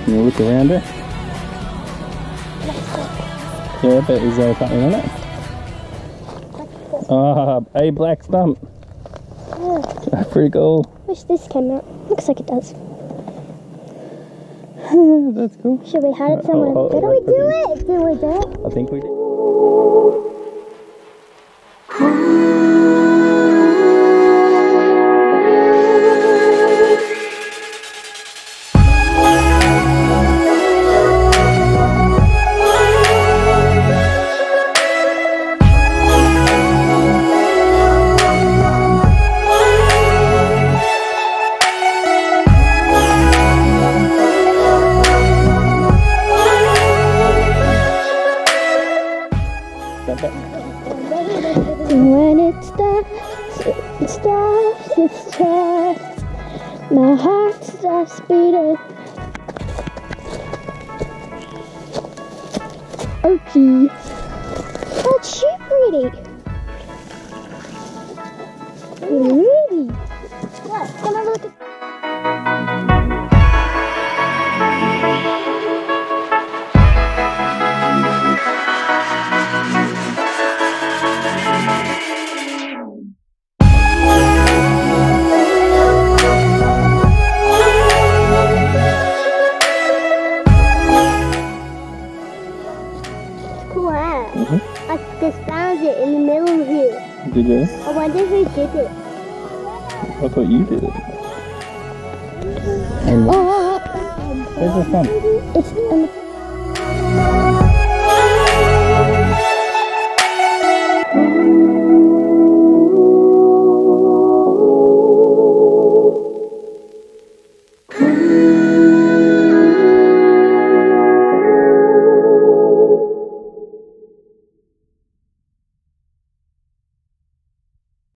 Can you look around her? Yeah, but is there something on it? Ah, a black stump. Yeah. Pretty cool. Wish this came out. Looks like it does. That's cool. Should we hide it somewhere? Did we do it? Did we do it? I think we did. When it stops, it stops, it stops. My heart stops beating. Okay. That's she pretty. Really? Look, come have a look at. Cool, huh? I just found it in the middle of here. Did you? I wonder who did it. I thought you did it. And Oh, where's it from? it's